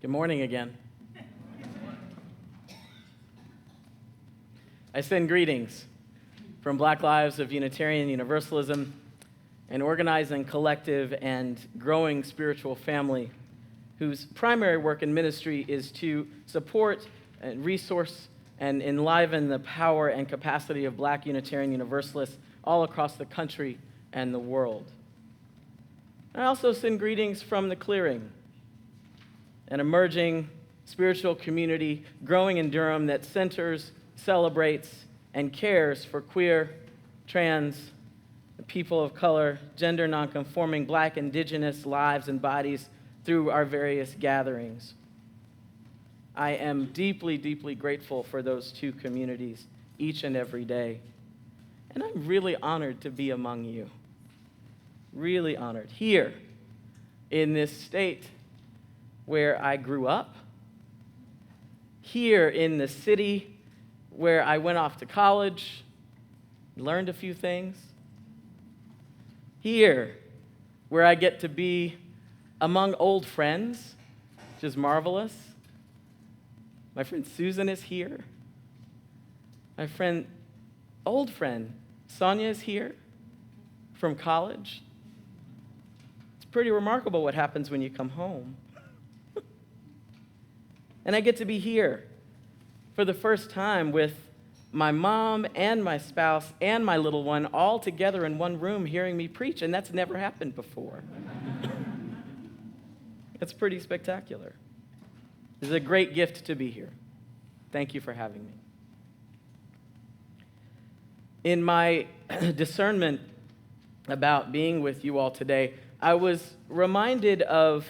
Good morning again. I send greetings from Black Lives of Unitarian Universalism, an organizing collective and growing spiritual family whose primary work in ministry is to support and resource and enliven the power and capacity of Black Unitarian Universalists all across the country and the world. I also send greetings from the Clearing, an emerging spiritual community growing in Durham that centers, celebrates, and cares for queer, trans, people of color, gender nonconforming, Black, Indigenous lives and bodies through our various gatherings. I am deeply, deeply grateful for those two communities each and every day. And I'm really honored to be among you. Really honored. Here, in this state where I grew up, here in the city where I went off to college, learned a few things, here where I get to be among old friends, which is marvelous. My friend Susan is here. My old friend Sonia is here from college. It's pretty remarkable what happens when you come home. And I get to be here for the first time with my mom and my spouse and my little one all together in one room hearing me preach, and that's never happened before. It's pretty spectacular. It's a great gift to be here. Thank you for having me. In my discernment about being with you all today, I was reminded of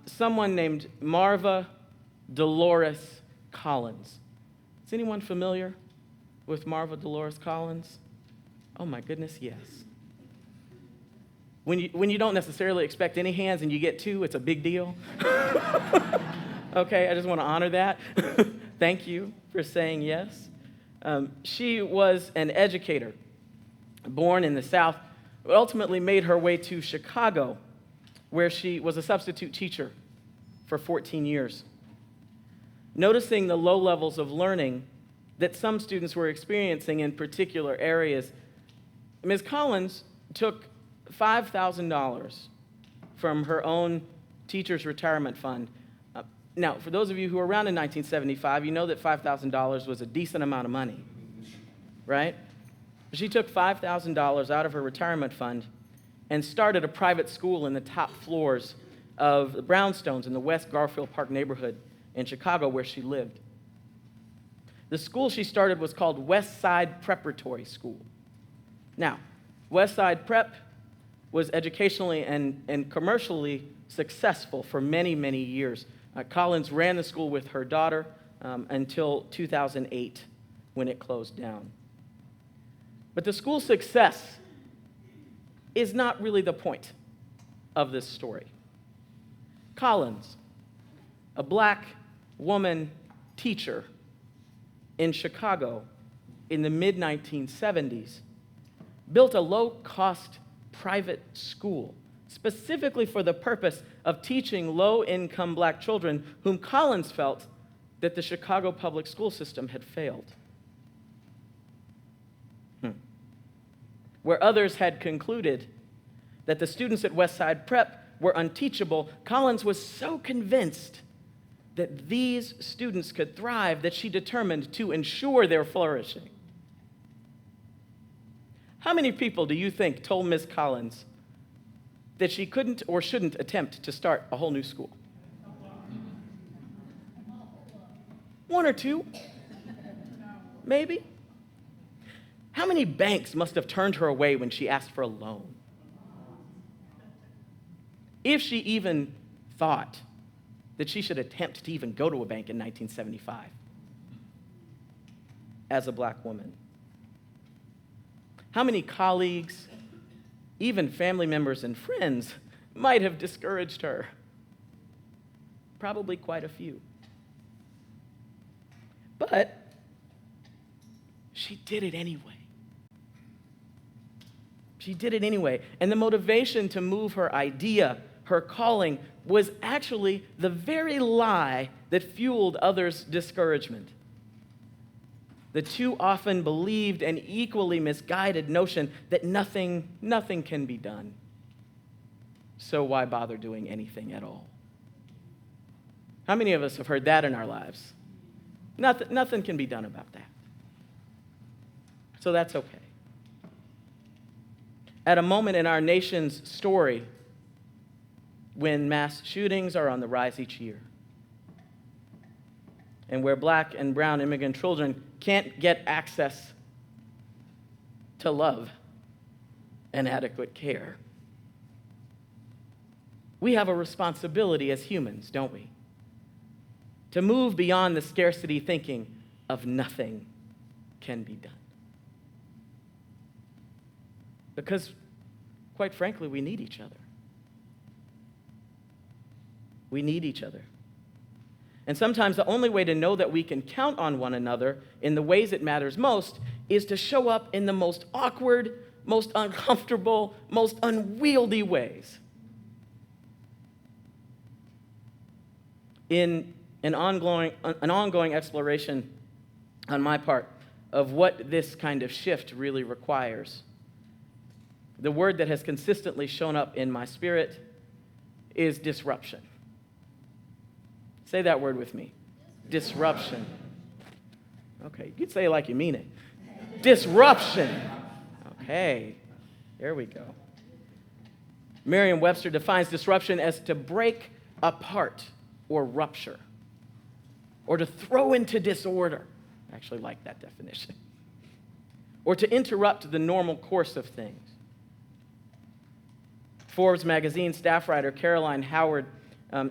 someone named Marva Dolores Collins. Is anyone familiar with Marva Dolores Collins? Oh my goodness, yes. When you don't necessarily expect any hands and you get two, it's a big deal. Okay, I just want to honor that. Thank you for saying yes. She was an educator, born in the South, but ultimately made her way to Chicago, where she was a substitute teacher for 14 years. Noticing the low levels of learning that some students were experiencing in particular areas, Ms. Collins took $5,000 from her own teacher's retirement fund. Now, for those of you who were around in 1975, you know that $5,000 was a decent amount of money, right? She took $5,000 out of her retirement fund and started a private school in the top floors of the brownstones in the West Garfield Park neighborhood in Chicago where she lived. The school she started was called West Side Preparatory School. Now, West Side Prep was educationally and commercially successful for many, many years. Collins ran the school with her daughter until 2008 when it closed down. But the school's success is not really the point of this story. Collins, a Black woman teacher in Chicago in the mid-1970s, built a low-cost private school specifically for the purpose of teaching low-income Black children whom Collins felt that the Chicago public school system had failed. Where others had concluded that the students at West Side Prep were unteachable, Collins was so convinced that these students could thrive that she determined to ensure their flourishing. How many people do you think told Ms. Collins that she couldn't or shouldn't attempt to start a whole new school? One or two? Maybe? How many banks must have turned her away when she asked for a loan? If she even thought that she should attempt to even go to a bank in 1975 as a Black woman. How many colleagues, even family members and friends, might have discouraged her? Probably quite a few. But she did it anyway. She did it anyway. And the motivation to move her idea her calling was actually the very lie that fueled others' discouragement. The too often believed and equally misguided notion that nothing can be done. So why bother doing anything at all? How many of us have heard that in our lives? Nothing can be done about that. So that's okay. At a moment in our nation's story when mass shootings are on the rise each year, and where black and brown immigrant children can't get access to love and adequate care, we have a responsibility as humans, don't we? To move beyond the scarcity thinking of nothing can be done. Because, quite frankly, we need each other. We need each other. And sometimes the only way to know that we can count on one another in the ways it matters most is to show up in the most awkward, most uncomfortable, most unwieldy ways. In an ongoing exploration on my part of what this kind of shift really requires, the word that has consistently shown up in my spirit is disruption. Say that word with me. Disruption. Okay, you could say it like you mean it. Disruption. Okay, there we go. Merriam-Webster defines disruption as to break apart or rupture, or to throw into disorder. I actually like that definition. Or to interrupt the normal course of things. Forbes magazine staff writer Caroline Howard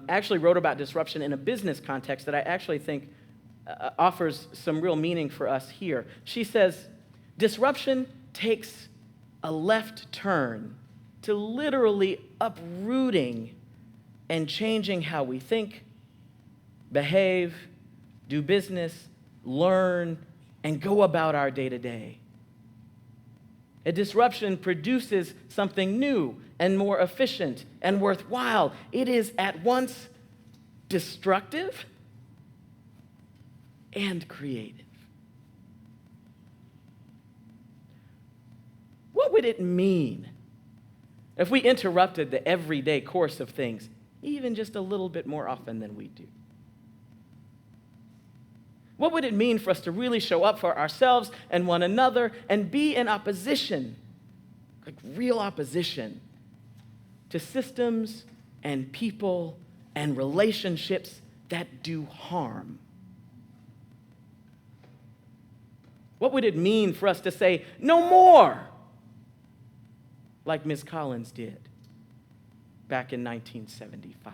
actually wrote about disruption in a business context that I actually think offers some real meaning for us here. She says, disruption takes a left turn to literally uprooting and changing how we think, behave, do business, learn, and go about our day-to-day. A disruption produces something new and more efficient and worthwhile. It is at once destructive and creative. What would it mean if we interrupted the everyday course of things even just a little bit more often than we do? What would it mean for us to really show up for ourselves and one another and be in opposition, like real opposition, to systems and people and relationships that do harm? What would it mean for us to say, no more, like Ms. Collins did back in 1975?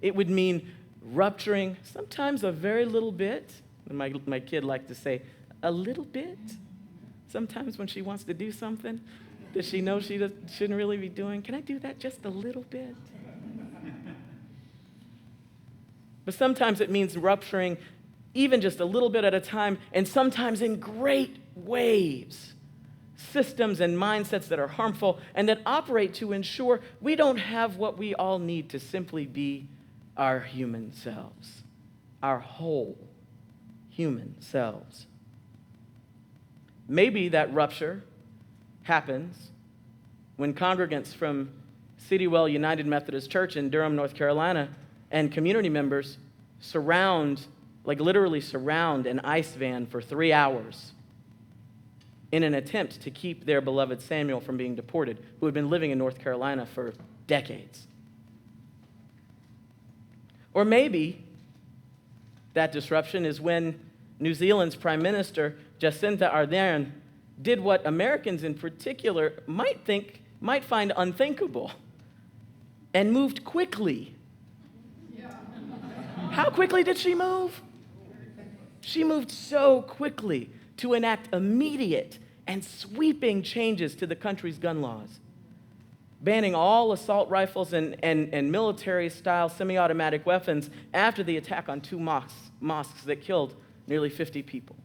It would mean rupturing sometimes a very little bit. My kid liked to say, a little bit. Sometimes when she wants to do something that she knows she shouldn't really be doing, can I do that just a little bit? But sometimes it means rupturing even just a little bit at a time, and sometimes in great waves. Systems and mindsets that are harmful and that operate to ensure we don't have what we all need to simply be our human selves, our whole human selves. Maybe that rupture happens when congregants from Citywell United Methodist Church in Durham, North Carolina, and community members literally surround an ICE van for 3 hours in an attempt to keep their beloved Samuel from being deported, who had been living in North Carolina for decades. Or maybe that disruption is when New Zealand's Prime Minister, Jacinda Ardern, did what Americans in particular might find unthinkable, and moved quickly. How quickly did she move? She moved so quickly to enact immediate and sweeping changes to the country's gun laws, banning all assault rifles and military-style semi-automatic weapons after the attack on 2 mosques that killed nearly 50 people.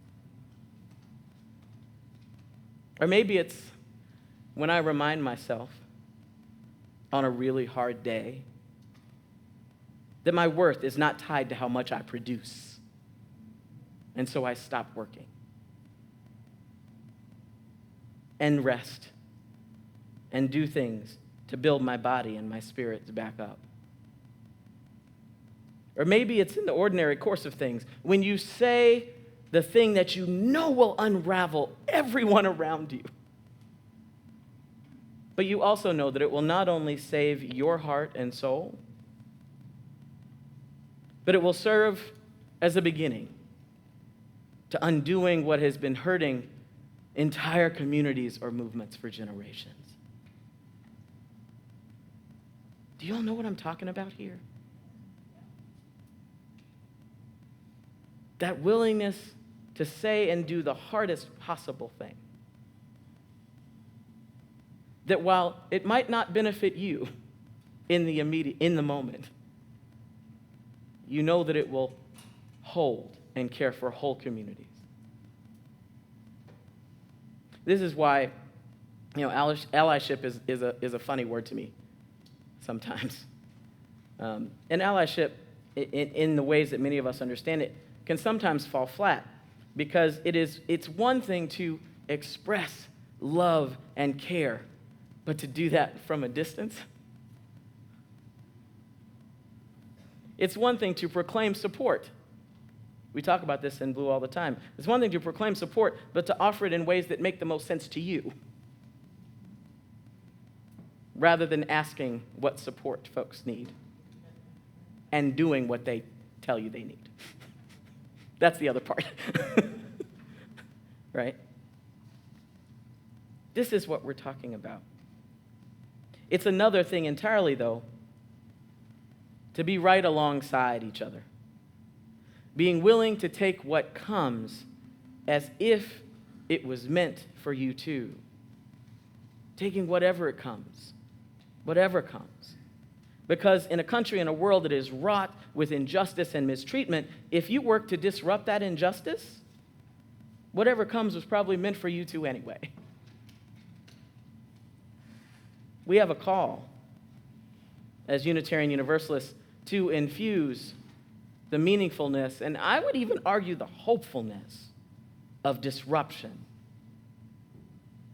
Or maybe it's when I remind myself on a really hard day, that my worth is not tied to how much I produce. And so I stop working and rest and do things to build my body and my spirits back up. Or maybe it's in the ordinary course of things. When you say the thing that you know will unravel everyone around you, but you also know that it will not only save your heart and soul, but it will serve as a beginning to undoing what has been hurting entire communities or movements for generations. Do you all know what I'm talking about here? That willingness to say and do the hardest possible thing. That while it might not benefit you in the moment, you know that it will hold and care for whole communities. This is why, allyship is a funny word to me sometimes. And allyship, in the ways that many of us understand it, can sometimes fall flat, because it's one thing to express love and care, but to do that from a distance. It's one thing to proclaim support. We talk about this in Blue all the time. It's one thing to proclaim support, but to offer it in ways that make the most sense to you, rather than asking what support folks need and doing what they tell you they need. That's the other part. Right? This is what we're talking about. It's another thing entirely, though, to be right alongside each other. Being willing to take what comes as if it was meant for you too. Taking whatever it comes. Whatever comes. Because in a country and a world that is wrought with injustice and mistreatment, if you work to disrupt that injustice, whatever comes was probably meant for you too anyway. We have a call as Unitarian Universalists to infuse the meaningfulness, and I would even argue the hopefulness of disruption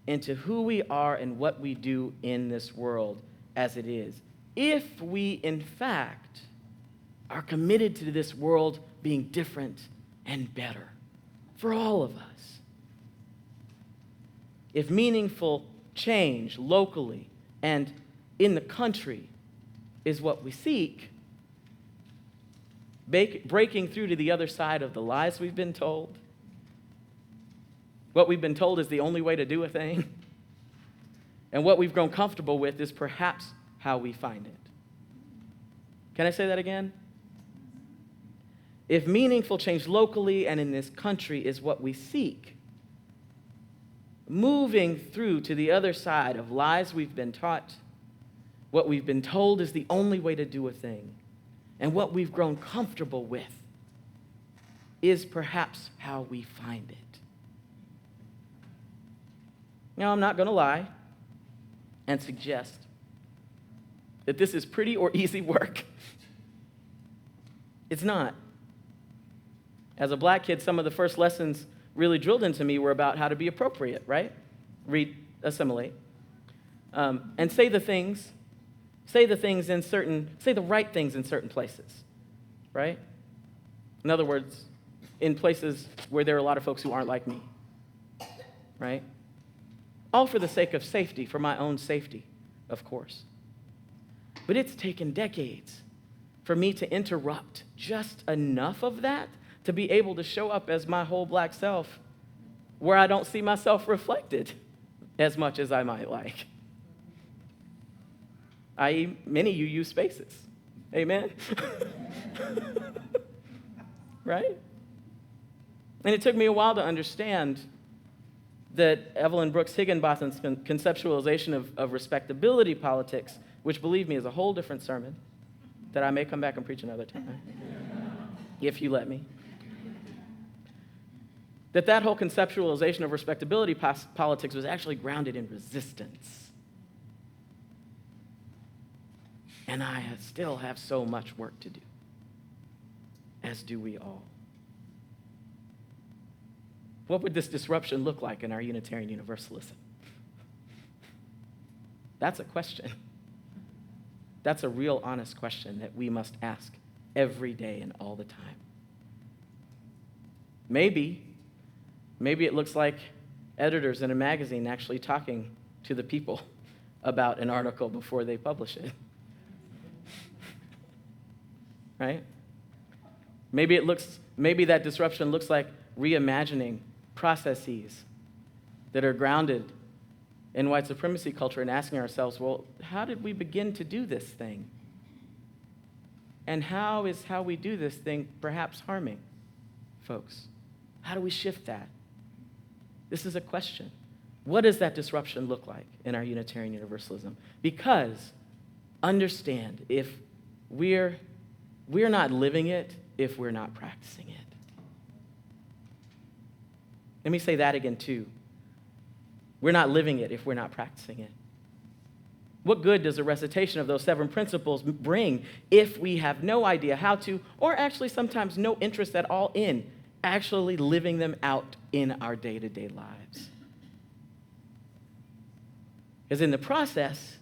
into who we are and what we do in this world as it is. If we, in fact, are committed to this world being different and better for all of us. If meaningful change locally and in the country is what we seek, breaking through to the other side of the lies we've been told, what we've been told is the only way to do a thing, and what we've grown comfortable with is perhaps how we find it. Can I say that again? If meaningful change locally and in this country is what we seek, moving through to the other side of lies we've been taught, what we've been told is the only way to do a thing, and what we've grown comfortable with is perhaps how we find it. Now, I'm not going to lie and suggest that this is pretty or easy work. It's not. As a black kid, some of the first lessons really drilled into me were about how to be appropriate, right? Read, assimilate, and say the right things in certain places, right? In other words, in places where there are a lot of folks who aren't like me, right? All for the sake of safety, for my own safety, of course. But it's taken decades for me to interrupt just enough of that to be able to show up as my whole black self where I don't see myself reflected as much as I might like. I.e., many of you use spaces. Amen? Right? And it took me a while to understand that Evelyn Brooks Higginbotham's conceptualization of respectability politics, which, believe me, is a whole different sermon that I may come back and preach another time, if you let me. That whole conceptualization of respectability politics was actually grounded in resistance. And I still have so much work to do, as do we all. What would this disruption look like in our Unitarian Universalism? That's a question. That's a real honest question that we must ask every day and all the time. Maybe it looks like editors in a magazine actually talking to the people about an article before they publish it. Right? Maybe that disruption looks like reimagining processes that are grounded in white supremacy culture and asking ourselves, well, how did we begin to do this thing? And how is how we do this thing perhaps harming folks? How do we shift that? This is a question. What does that disruption look like in our Unitarian Universalism? Because understand, if we're not living it if we're not practicing it. Let me say that again too. We're not living it if we're not practicing it. What good does a recitation of those 7 principles bring if we have no idea how to, or actually sometimes no interest at all in, actually living them out in our day-to-day lives? Because in the process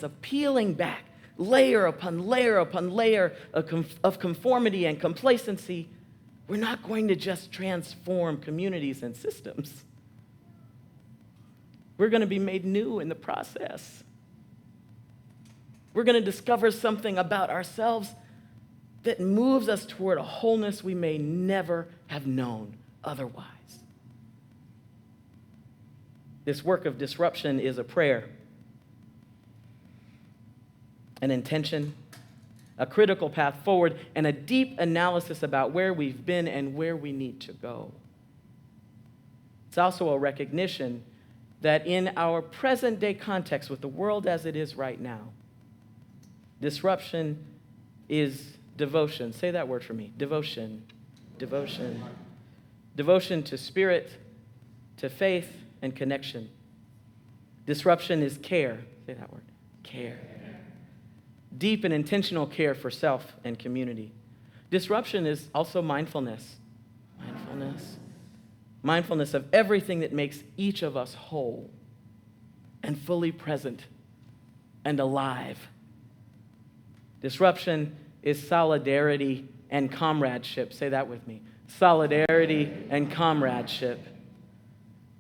of peeling back layer upon layer upon layer of conformity and complacency, we're not going to just transform communities and systems. We're going to be made new in the process. We're going to discover something about ourselves that moves us toward a wholeness we may never have known otherwise. This work of disruption is a prayer, an intention, a critical path forward, and a deep analysis about where we've been and where we need to go. It's also a recognition that in our present day context with the world as it is right now, disruption is devotion. Say that word for me. Devotion. Devotion. Devotion to spirit, to faith, and connection. Disruption is care. Say that word. Care. Deep and intentional care for self and community. Disruption is also mindfulness. Mindfulness of everything that makes each of us whole and fully present and alive. Disruption is solidarity and comradeship. Say that with me. Solidarity and comradeship.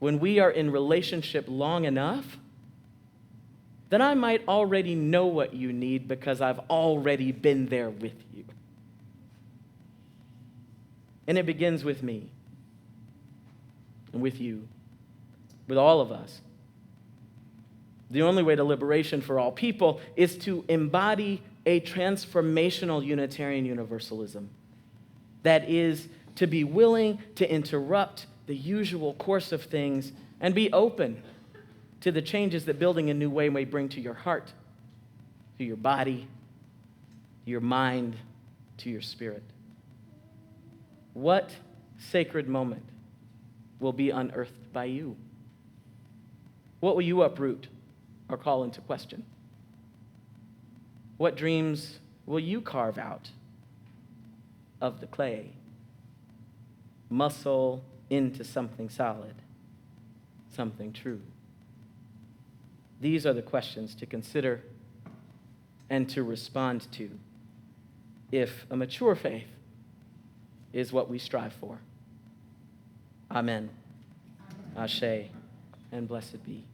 When we are in relationship long enough, then I might already know what you need because I've already been there with you. And it begins with me and with you, with all of us. The only way to liberation for all people is to embody a transformational Unitarian Universalism. That is, to be willing to interrupt the usual course of things and be open to the changes that building a new way may bring to your heart, to your body, to your mind, to your spirit. What sacred moment will be unearthed by you? What will you uproot or call into question? What dreams will you carve out of the clay, muscle into something solid, something true? These are the questions to consider and to respond to if a mature faith is what we strive for. Amen. Ashe, and blessed be.